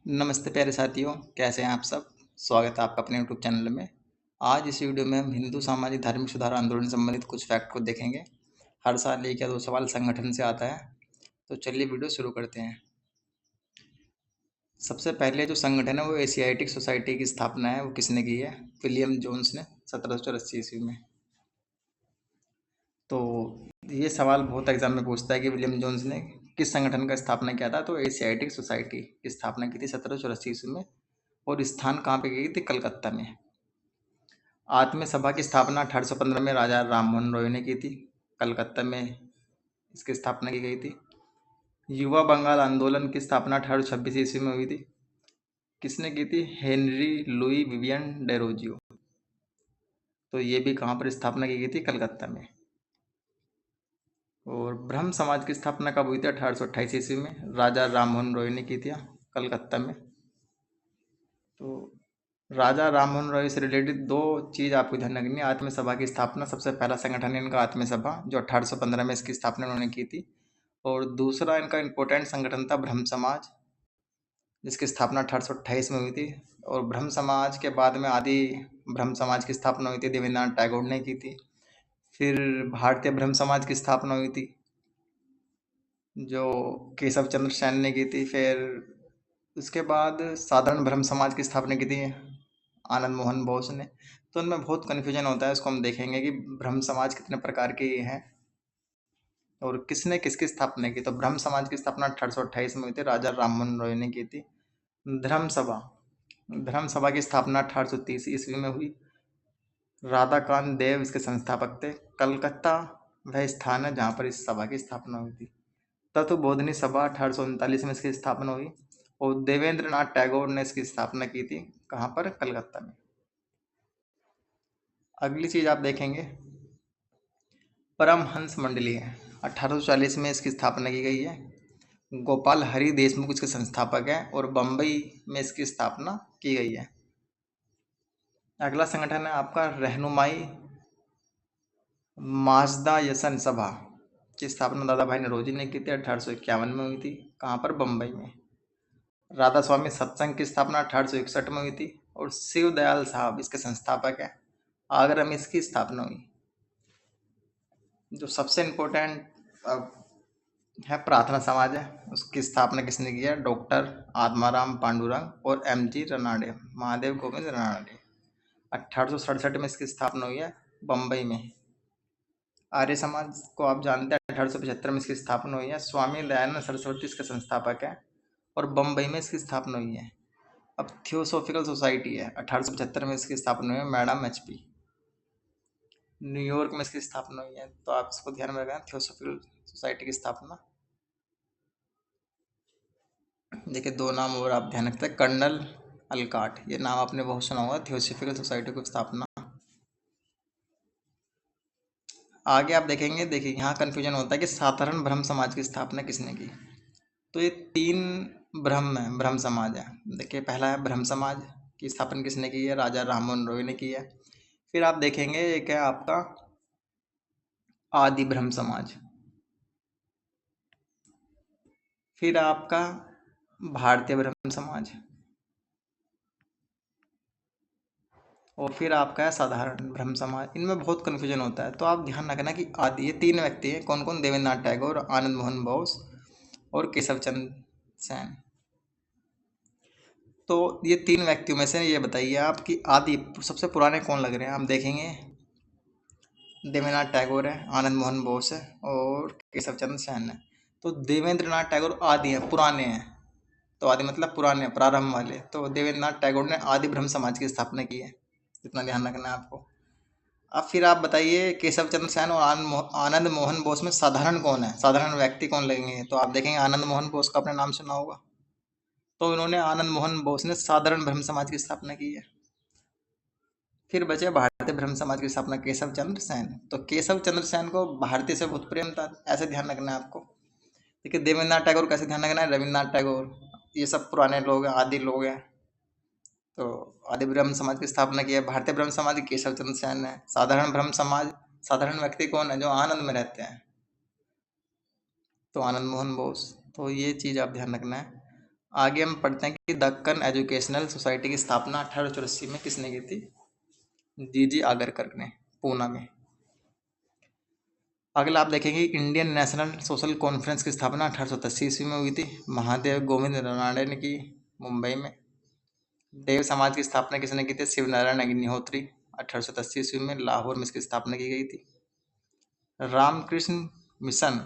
नमस्ते प्यारे साथियों, कैसे हैं आप सब? स्वागत है आपका अपने यूट्यूब चैनल में। आज इस वीडियो में हम हिंदू सामाजिक धार्मिक सुधार आंदोलन से संबंधित कुछ फैक्ट को देखेंगे। हर साल एक या दो सवाल संगठन से आता है, तो चलिए वीडियो शुरू करते हैं। सबसे पहले जो संगठन है वो एशियाटिक सोसाइटी की स्थापना है, वो किसने की है? विलियम जोन्स ने 1784 ईस्वी में। तो ये सवाल बहुत एग्जाम में पूछता है कि विलियम जोन्स ने किस संगठन का स्थापना किया था। तो एशियाटिक सोसाइटी की स्थापना की थी 1784 ईस्वी में, और स्थान कहाँ पे की थी? कलकत्ता में। आत्म सभा की स्थापना 1815 में राजा राममोहन रॉय ने की थी। कलकत्ता में इसकी स्थापना की गई थी। युवा बंगाल आंदोलन की स्थापना 1826 ईस्वी में हुई थी। किसने की थी? Henry Louis Vivian Derozio. तो ये भी कहाँ पर स्थापना की गई थी? कलकत्ता में। और ब्रह्म समाज की स्थापना कब हुई थी? 1828 ईस्वी में राजा राममोहन रॉय ने की थी कलकत्ता में। तो राजा राममोहन रॉय से रिलेटेड दो चीज़ आपको ध्यान रखनी है। आत्म सभा की स्थापना, सबसे पहला संगठन है इनका आत्म सभा, जो 1815 में इसकी स्थापना उन्होंने की थी। और दूसरा इनका इम्पोर्टेंट संगठन था ब्रह्म समाज, जिसकी स्थापना 1828 में हुई थी। और ब्रह्म समाज के बाद में आदि ब्रह्म समाज की स्थापना हुई थी, देवेंद्रनाथ टैगोर ने की थी। फिर भारतीय ब्रह्म समाज की स्थापना हुई थी, जो केशव चंद्र सेन ने की थी। फिर उसके बाद साधारण ब्रह्म समाज की स्थापना की थी आनंद मोहन बोस ने। तो उनमें बहुत कन्फ्यूजन होता है, उसको हम देखेंगे कि ब्रह्म समाज कितने प्रकार के हैं और किसने किसकी स्थापना की। तो ब्रह्म समाज की स्थापना 1828 में हुई थी, राजा राममोहन रॉय ने की थी। धर्म सभा, धर्म सभा की स्थापना 1830 ईस्वी में हुई। राधाकांत देव इसके संस्थापक थे। कलकत्ता वह स्थान है जहाँ पर इस सभा की स्थापना हुई थी। तत्वबोधिनी सभा 1839 में इसकी स्थापना हुई। और देवेंद्रनाथ टैगोर ने इसकी स्थापना की थी, कहाँ पर? कलकत्ता में। अगली चीज आप देखेंगे, परमहंस मंडली है, 1840 में इसकी स्थापना की गई है। गोपाल हरि देशमुख इसके संस्थापक हैं और बम्बई में इसकी स्थापना की गई है। अगला संगठन है आपका रहनुमाई माजदा यसन सभा की स्थापना दादा भाई नौरोजी ने की थी, 1851 में हुई थी। कहाँ पर? बम्बई में। राधा स्वामी सत्संग की स्थापना 1861 में हुई थी और शिव दयाल साहब इसके संस्थापक हैं। आगरा में इसकी स्थापना हुई। जो सबसे इम्पोर्टेंट है प्रार्थना समाज है, उसकी स्थापना किसने की है? डॉक्टर आत्माराम पांडुरंग और एम.जी. रनाडे, महादेव गोविंद रनाडे। 1867 में इसकी स्थापना हुई है बम्बई में। आर्य समाज को आप जानते हैं, 1875 में इसकी स्थापना हुई है। स्वामी दयानंद सरस्वती इसके संस्थापक हैं और बम्बई में इसकी स्थापना हुई है। अब थियोसॉफिकल सोसाइटी है, 1875 में इसकी स्थापना हुई है, मैडम एच.पी. न्यूयॉर्क में इसकी स्थापना हुई है। तो आप इसको ध्यान में रखना, थियोसॉफिकल सोसाइटी की स्थापना। देखिए दो नाम और आप ध्यान रखते हैं, कर्नल अलकाट, ये नाम आपने बहुत सुना होगा, थियोसॉफिकल सोसाइटी की स्थापना। आगे आप देखेंगे, देखिए यहाँ कन्फ्यूजन होता है कि साधारण ब्रह्म समाज की स्थापना किसने की। तो ये तीन ब्रह्म है, ब्रह्म समाज है। देखिए पहला है ब्रह्म समाज की स्थापना किसने की है? राजा राममोहन रॉय ने की है। फिर आप देखेंगे एक है आपका आदि ब्रह्म समाज। फिर आपका भारतीय ब्रह्म समाज। और फिर आपका है साधारण ब्रह्म समाज। इनमें बहुत कन्फ्यूजन होता है, तो आप ध्यान रखना कि आदि ये तीन व्यक्ति हैं। कौन कौन? देवेंद्रनाथ टैगोर, आनंद मोहन बोस और केशव चंद्र सेन। तो ये तीन व्यक्तियों में से ये बताइए आप कि आदि सबसे पुराने कौन लग रहे हैं। हम देखेंगे देवेंद्रनाथ टैगोर है, आनंद मोहन बोस है और केशव चंद्र सेन है। तो देवेंद्रनाथ टैगोर आदि हैं, पुराने हैं। तो आदि मतलब पुराने, प्रारंभ वाले। तो देवेंद्रनाथ टैगोर ने आदि ब्रह्म समाज की स्थापना की है, इतना ध्यान रखना है आपको। अब फिर आप बताइए केशव चंद्र सेन और आनंद मोहन बोस में साधारण कौन है, साधारण व्यक्ति कौन लगेंगे। तो आप देखेंगे आनंद मोहन बोस का आपने नाम सुना होगा। तो इन्होंने, आनंद मोहन बोस ने साधारण ब्रह्म समाज की स्थापना की है। फिर बचे भारतीय ब्रह्म समाज की स्थापना केशव चंद्र सेन। तो केशव चंद्र सेन को भारतीय से बहुत प्रेम था, ऐसे ध्यान रखना है आपको। देखिए देवेंद्रनाथ टैगोर कैसे ध्यान रखना है, रविन्द्रनाथ टैगोर, ये सब पुराने लोग हैं, आदि लोग हैं। तो आदि ब्रह्म समाज की स्थापना की है। भारतीय ब्रह्म समाज केशव चंद्र सेन है। साधारण ब्रह्म समाज, साधारण व्यक्ति कौन है? जो आनंद में रहते हैं, तो आनंद मोहन बोस। तो ये चीज़ आप ध्यान रखना है। आगे हम पढ़ते हैं कि दक्कन एजुकेशनल सोसाइटी की स्थापना 1884 में किसने की थी? जी आगरकर ने, पूना में। अगला आप देखेंगे इंडियन नेशनल सोशल कॉन्फ्रेंस की स्थापना 1880 ईस्वी में हुई थी। महादेव गोविंद रानड़े ने की, मुंबई में। देव समाज की स्थापना किसने की थी? शिवनारायण अग्निहोत्री, 1880 ईस्वी में लाहौर में इसकी स्थापना की गई थी। रामकृष्ण मिशन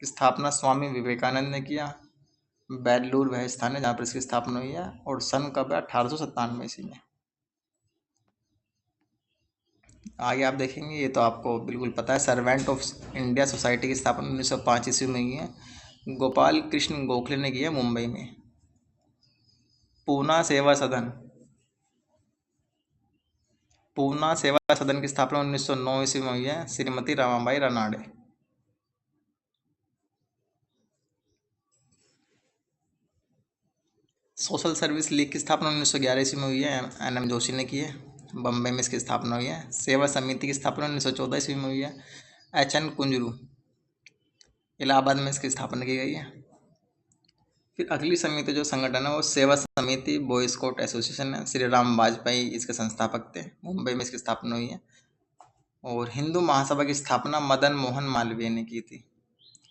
की स्थापना स्वामी विवेकानंद ने किया। बेलूर वह स्थान है जहाँ पर इसकी स्थापना हुई है। और सन कब है? 1897 ईस्वी में। आगे आप देखेंगे, ये तो आपको बिल्कुल पता है, सर्वेंट ऑफ इंडिया सोसाइटी की स्थापना 1905 ईस्वी में हुई है। गोपाल कृष्ण गोखले ने की है, मुंबई में। पूना सेवा सदन, पूना सेवा सदन की स्थापना 1909 ईस्वी में हुई है, Shrimati Ramabai Ranade. Social service league की स्थापना 1911 ईस्वी में हुई है, एन एम जोशी ने की है, बम्बई में इसकी स्थापना हुई है। सेवा समिति की स्थापना 1914 ईस्वी में हुई है, एच एन कुंजरू, इलाहाबाद में इसकी स्थापना की गई है। फिर अगली समिति जो संगठन है वो सेवा समिति बॉय स्काउट एसोसिएशन है, श्री राम वाजपेयी इसके संस्थापक थे, मुंबई में इसकी स्थापना हुई है। और हिंदू महासभा की स्थापना मदन मोहन मालवीय ने की थी।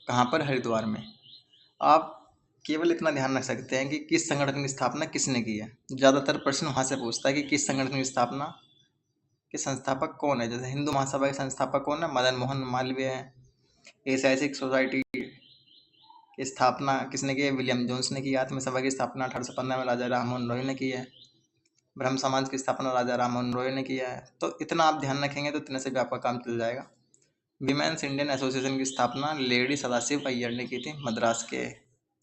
कहाँ पर? हरिद्वार में। आप केवल इतना ध्यान रख सकते हैं कि किस संगठन की स्थापना किसने की है। ज़्यादातर प्रश्न वहाँ से पूछता है कि किस संगठन की स्थापना के संस्थापक कौन है। जैसे हिंदू महासभा के संस्थापक कौन है? मदन मोहन मालवीय है। एशियाटिक सोसाइटी की स्थापना किसने की है? विलियम जोन्स ने की। आत्म सभा की स्थापना 1815 में राजा राममोहन रॉय ने की है। ब्रह्म समाज की स्थापना राजा राममोहन रॉय ने किया है। तो इतना आप ध्यान रखेंगे तो इतने से भी आपका काम चल जाएगा। विमेंस इंडियन एसोसिएशन की स्थापना लेडी सदाशिव अय्यर ने की थी, मद्रास के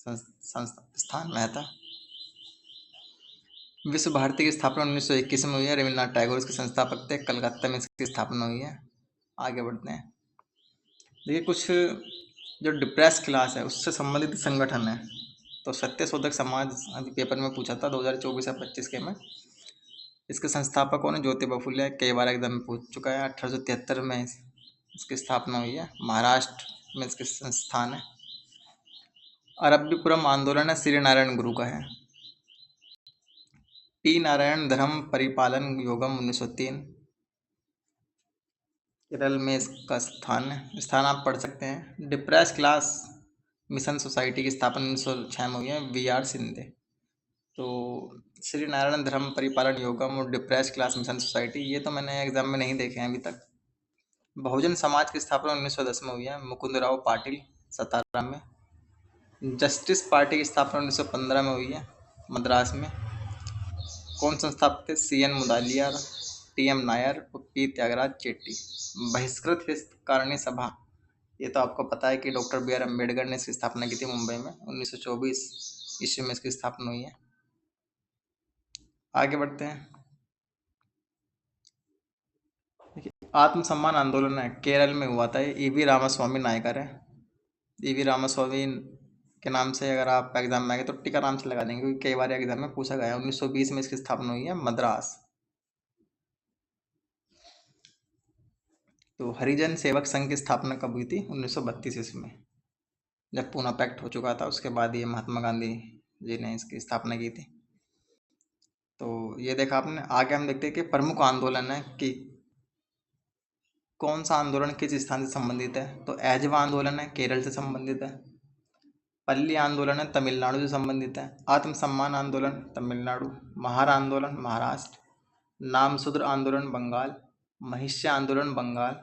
संस्थान में था। विश्व भारती की स्थापना 1921 में हुई है, रविन्द्रनाथ टैगोर इसके संस्थापक थे, कलकत्ता में इसकी स्थापना हुई है। आगे बढ़ते हैं। देखिए कुछ जो डिप्रेस क्लास है उससे संबंधित संगठन है। तो सत्य शोधक समाज अभी पेपर में पूछा था 2024 या 25 के में। इसके संस्थापक कौन है? ज्योतिबा फुले, कई बार एग्जाम में पूछ चुका है। 1873 में इसकी स्थापना हुई है, महाराष्ट्र में इसके संस्थान है। अरब्बीपुरम आंदोलन है श्री नारायण गुरु का है। टी नारायण धर्म परिपालन योगम 1903, केरल में इसका स्थान आप पढ़ सकते हैं। डिप्रेस क्लास मिशन सोसाइटी की स्थापना 1906 में हुई है, वी आर सिंधे। तो श्री नारायण धर्म परिपालन योगम और डिप्रेस क्लास मिशन सोसाइटी, ये तो मैंने एग्जाम में नहीं देखे हैं अभी तक। बहुजन समाज की स्थापना 1910 में हुई है, मुकुंदराव पाटिल, सतारा में। जस्टिस पार्टी की स्थापना 1915 में हुई है, मद्रास में। कौन संस्थापक थे? C N Mudaliar, T M Nair और पी त्यागराज चेट्टी। बहिष्कृत हितकारिणी सभा, ये तो आपको पता है कि डॉक्टर बी आर अम्बेडकर ने इसकी स्थापना की थी मुंबई में, 1924 ईस्वी में इसकी स्थापना हुई है। आगे बढ़ते हैं। देखिए आत्मसम्मान आंदोलन है, केरल में हुआ था, ये वी रामास्वामी नायकर है। वी रामास्वामी के नाम से अगर आप एग्जाम में आएंगे तो टिका नाम से लगा देंगे, क्योंकि कई बार एग्जाम में पूछा गया है। 1920 में इसकी स्थापना हुई है, मद्रास। तो हरिजन सेवक संघ की स्थापना कब हुई थी? 1932 ईस्वी में, जब पूना पैक्ट हो चुका था। उसके बाद ये महात्मा गांधी जी ने इसकी स्थापना की थी। तो ये देखा आपने। आगे हम देखते हैं कि प्रमुख आंदोलन है कि कौन सा आंदोलन किस स्थान से संबंधित है। तो एजवा आंदोलन है, केरल से संबंधित है। पल्ली आंदोलन है, तमिलनाडु से संबंधित है। आत्मसम्मान आंदोलन तमिलनाडु। महार आंदोलन महाराष्ट्र। नामशूद्र आंदोलन बंगाल। महिष्य आंदोलन बंगाल।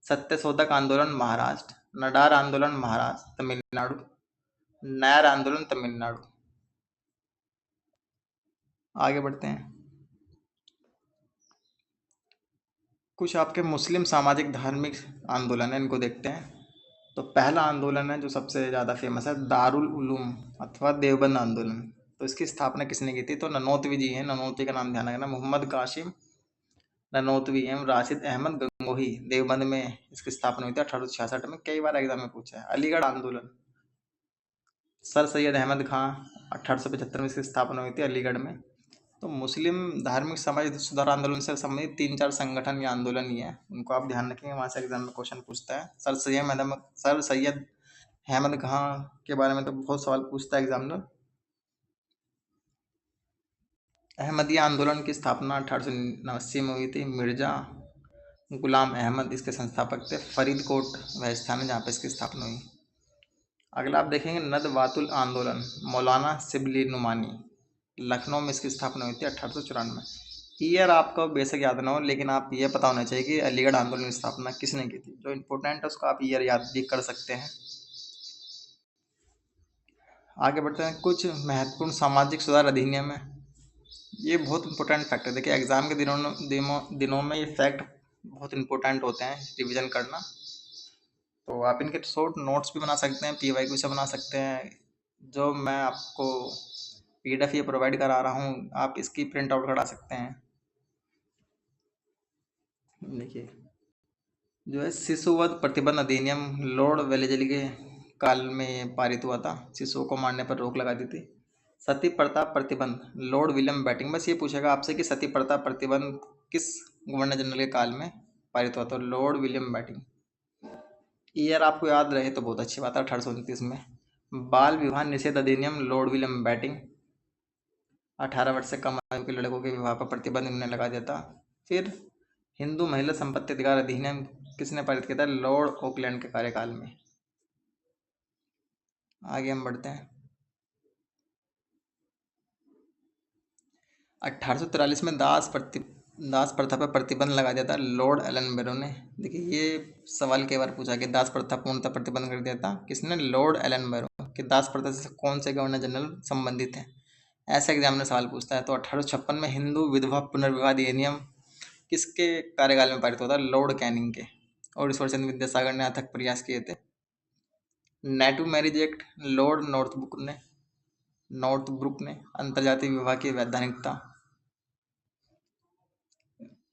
सत्यशोधक आंदोलन महाराष्ट्र। नडार आंदोलन महाराष्ट्र तमिलनाडु। नायर आंदोलन तमिलनाडु। आगे बढ़ते हैं। कुछ आपके मुस्लिम सामाजिक धार्मिक आंदोलन है, इनको देखते हैं। तो पहला आंदोलन है जो सबसे ज़्यादा फेमस है, दारुल उलूम अथवा देवबंद आंदोलन। तो इसकी स्थापना किसने की थी? तो ननौतवी जी हैं, ननौतवी का नाम ध्यान रखना, मोहम्मद कासिम ननौतवी एवं राशिद अहमद गंगोही, देवबंद में इसकी स्थापना हुई थी 1866 में। कई बार एग्जाम में पूछा है। अलीगढ़ आंदोलन, सर सैयद अहमद खां, 1875 में इसकी स्थापना हुई थी अलीगढ़ में। तो मुस्लिम धार्मिक समाज सुधार आंदोलन से संबंधित 3-4 संगठन या आंदोलन ही है, उनको आप ध्यान रखेंगे, वहाँ से एग्जाम में क्वेश्चन पूछता है। सर सैयद अहमद खां के बारे में तो बहुत सवाल पूछता है एग्जामिनर। अहमदिया आंदोलन की स्थापना 1889 में हुई थी। मिर्जा गुलाम अहमद इसके संस्थापक थे। फरीदकोट वह स्थान है जहाँ पर इसकी स्थापना हुई। अगला आप देखेंगे नदवातुल आंदोलन, मौलाना शिबली नुमानी, लखनऊ में इसकी स्थापना हुई थी 1894। ईयर आपको बेशक याद ना हो, लेकिन आप ये पता होना चाहिए कि अलीगढ़ आंदोलन की स्थापना किसने की थी। जो इम्पोर्टेंट है उसको आप ईयर याद भी कर सकते हैं। आगे बढ़ते हैं। कुछ महत्वपूर्ण सामाजिक सुधार अधिनियम है। ये बहुत इंपॉर्टेंट फैक्ट है। देखिए एग्जाम के दिनों में ये फैक्ट बहुत इंपॉर्टेंट होते हैं, रिवीजन करना। तो आप इनके शॉर्ट नोट्स भी बना सकते हैं, PYQ से बना सकते हैं। जो मैं आपको PDF ये प्रोवाइड करा रहा हूँ, आप इसकी प्रिंट आउट करा सकते हैं। देखिए जो है शिशुवध प्रतिबंध अधिनियम लॉर्ड वेलेजली के काल में पारित हुआ था। शिशुओं को मारने पर रोक लगा दी थी। सती प्रथा प्रतिबंध लॉर्ड विलियम बैटिंग। बस ये पूछेगा आपसे कि सती प्रथा प्रतिबंध किस गवर्नर जनरल के काल में पारित हुआ था। Lord William batting. ईयर आपको याद रहे तो बहुत अच्छी बात है, 1829 में। बाल विवाह निषेध अधिनियम लॉर्ड विलियम बैटिंग। 18 वर्ष से कम आयु के लड़कों के विवाह पर प्रतिबंध इन्होंने लगा दिया था। फिर हिंदू महिला संपत्ति अधिकार अधिनियम किसने पारित किया था। लॉर्ड ओकलैंड के कार्यकाल में। आगे हम बढ़ते हैं। 1843 में दास प्रथा पर प्रतिबंध लगा दिया था लॉर्ड एलन बैरो ने। देखिए ये सवाल कई बार पूछा कि दास प्रथा पूर्णतः प्रतिबंध कर दिया था किसने। लॉर्ड एलन बैरो। कि दास प्रथा से कौन से गवर्नर जनरल संबंधित हैं, ऐसा एग्जाम में सवाल पूछता है। तो 1856 में हिंदू विधवा पुनर्विवाह अधिनियम किसके कार्यकाल में पारित हुआ था। लॉर्ड कैनिंग के। और ईश्वरचंद्र विद्यासागर ने अथक प्रयास किए थे। Native marriage act Lord Northbrook ने अंतर्जातीय विवाह की वैधानिकता।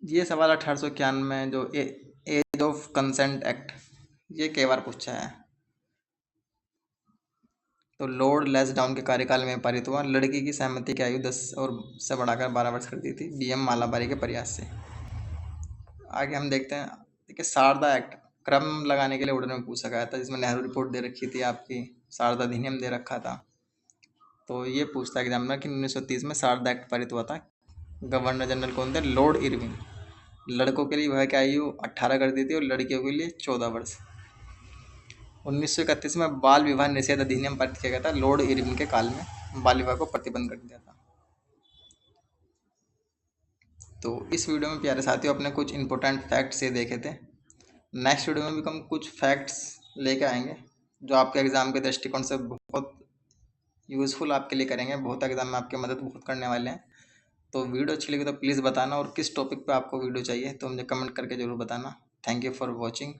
ये सवाल 1891 में जो एज ऑफ कंसेंट एक्ट, ये कई बार पूछा है। तो लॉर्ड लेस्डाउन के कार्यकाल में पारित हुआ। लड़की की सहमति की आयु 10 और से बढ़ाकर 12 वर्ष कर दी थी BM मालाबारी के प्रयास से। आगे हम देखते हैं। देखिए शारदा एक्ट क्रम लगाने के लिए ऑर्डर में पूछा गया था, जिसमें नेहरू रिपोर्ट दे रखी थी आपकी, शारदा अधिनियम दे रखा था। तो ये पूछता है एग्जाम में कि 1930 में शारदा एक्ट पारित हुआ था। गवर्नर जनरल कौन थे। Lord Irwin. लड़कों के लिए वह की आयु 18 कर दी थी और लड़कियों के लिए 14 वर्ष। 1931 में बाल विवाह निषेध अधिनियम पारित किया गया था। लॉर्ड इरविन के काल में बाल विवाह को प्रतिबंध कर दिया था। तो इस वीडियो में प्यारे साथियों अपने कुछ इंपॉर्टेंट फैक्ट्स ये देखे थे। नेक्स्ट वीडियो में भी हम कुछ फैक्ट्स लेके आएंगे जो आपके एग्ज़ाम के दृष्टिकोण से बहुत यूज़फुल आपके लिए करेंगे। बहुत एग्ज़ाम में आपकी मदद बहुत करने वाले हैं। तो वीडियो अच्छी लगी तो प्लीज़ बताना, और किस टॉपिक पे आपको वीडियो चाहिए तो मुझे कमेंट करके ज़रूर बताना। Thank you for watching.